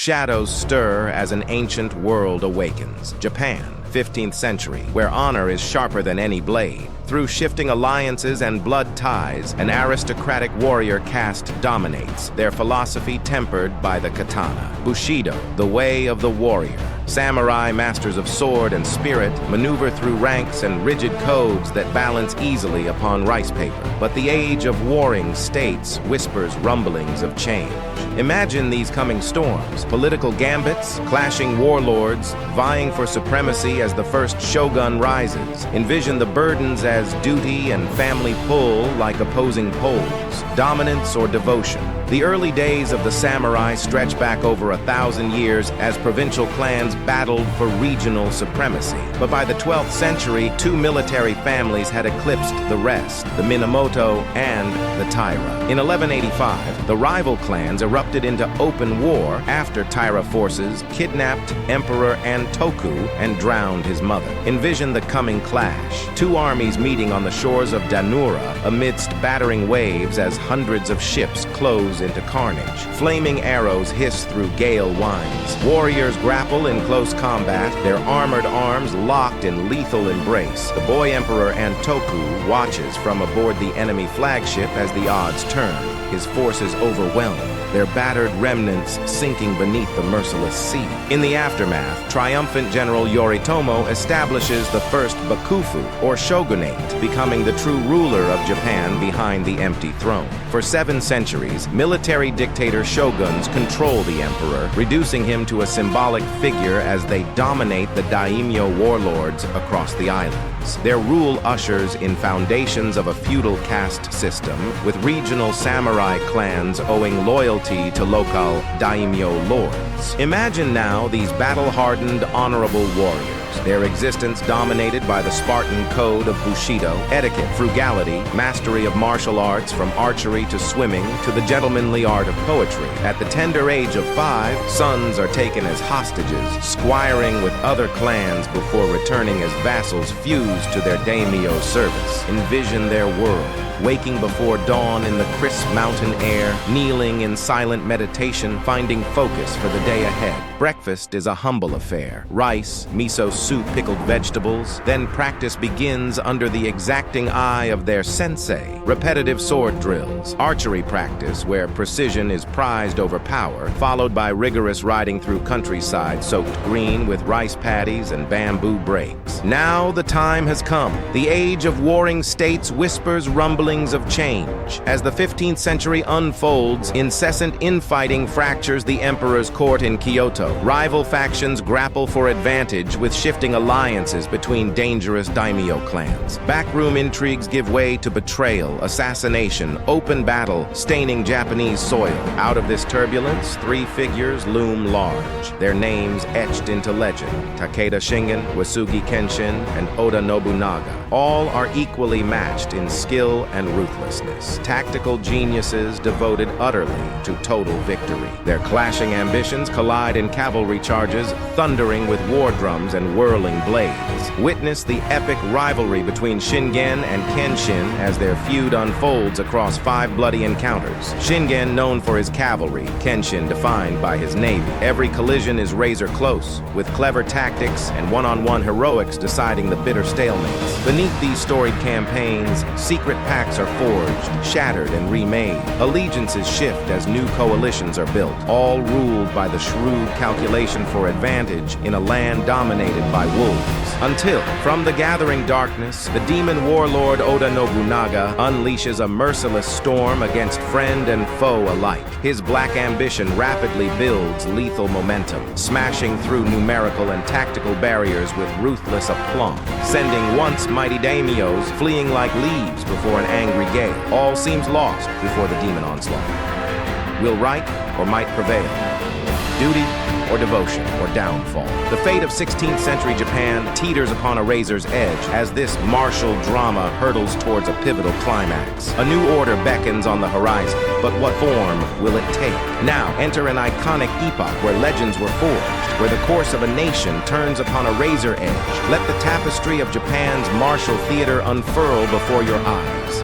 Shadows stir as an ancient world awakens. Japan, 15th century, where honor is sharper than any blade. Through shifting alliances and blood ties, an aristocratic warrior caste dominates, their philosophy tempered by the katana. Bushido, the way of the warrior. Samurai, masters of sword and spirit, maneuver through ranks and rigid codes that balance easily upon rice paper. But the age of warring states whispers rumblings of change. Imagine these coming storms: political gambits, clashing warlords, vying for supremacy as the first shogun rises. Envision the burdens as duty and family pull like opposing poles, dominance or devotion. The early days of the samurai stretch back over 1,000 years as provincial clans battled for regional supremacy. But by the 12th century, two military families had eclipsed the rest, the Minamoto and the Taira. In 1185, the rival clans erupted into open war after Taira forces kidnapped Emperor Antoku and drowned his mother. Envision the coming clash, two armies meeting on the shores of Dannoura amidst battering waves as hundreds of ships close into carnage. Flaming arrows hiss through gale winds. Warriors grapple in close combat, their armored arms locked in lethal embrace. The boy Emperor Antoku watches from aboard the enemy flagship as the odds turn, his forces overwhelmed, their battered remnants sinking beneath the merciless sea. In the aftermath, triumphant General Yoritomo establishes the first bakufu, or shogunate, becoming the true ruler of Japan behind the empty throne. For 7 centuries, military dictator shoguns control the emperor, reducing him to a symbolic figure as they dominate the daimyo warlords across the islands. Their rule ushers in foundations of a feudal caste system, with regional samurai clans owing loyalty to local daimyo lords. Imagine now these battle-hardened, honorable warriors, their existence dominated by the Spartan code of Bushido, etiquette, frugality, mastery of martial arts from archery to swimming to the gentlemanly art of poetry. At the tender age of 5, sons are taken as hostages, squiring with other clans before returning as vassals fused to their daimyo service. Envision their world, waking before dawn in the crisp mountain air, kneeling in silent meditation, finding focus for the day ahead. Breakfast is a humble affair. Rice, miso soup, pickled vegetables. Then practice begins under the exacting eye of their sensei. Repetitive sword drills, archery practice where precision is prized over power, followed by rigorous riding through countryside soaked green with rice paddies and bamboo breaks. Now the time has come. The age of warring states whispers rumblings of change. As the 15th century unfolds, incessant infighting fractures the emperor's court in Kyoto. Rival factions grapple for advantage with shifting alliances between dangerous daimyo clans. Backroom intrigues give way to betrayal, assassination, open battle, staining Japanese soil. Out of this turbulence, 3 figures loom large, their names etched into legend: Takeda Shingen, Uesugi Kenshin, and Oda Nobunaga. All are equally matched in skill and ruthlessness. Tactical geniuses devoted utterly to total victory. Their clashing ambitions collide in cavalry charges, thundering with war drums and whirling blades. Witness the epic rivalry between Shingen and Kenshin as their feud unfolds across 5 bloody encounters. Shingen known for his cavalry, Kenshin defined by his navy. Every collision is razor close, with clever tactics and one-on-one heroics deciding the bitter stalemates. Beneath these storied campaigns, secret pacts are forged, shattered, and remade. Allegiances shift as new coalitions are built, all ruled by the shrewd calculation for advantage in a land dominated by wolves. Until, from the gathering darkness, the demon warlord Oda Nobunaga unleashes a merciless storm against friend and foe alike. His black ambition rapidly builds lethal momentum, smashing through numerical and tactical barriers with ruthless aplomb, sending once mighty daimyos fleeing like leaves before an angry gale. All seems lost before the demon onslaught. Will right or might prevail? Duty or devotion or downfall? The fate of 16th century Japan teeters upon a razor's edge as this martial drama hurtles towards a pivotal climax. A new order beckons on the horizon, but what form will it take? Now enter an iconic epoch where legends were forged, where the course of a nation turns upon a razor edge. Let the tapestry of Japan's martial theater unfurl before your eyes.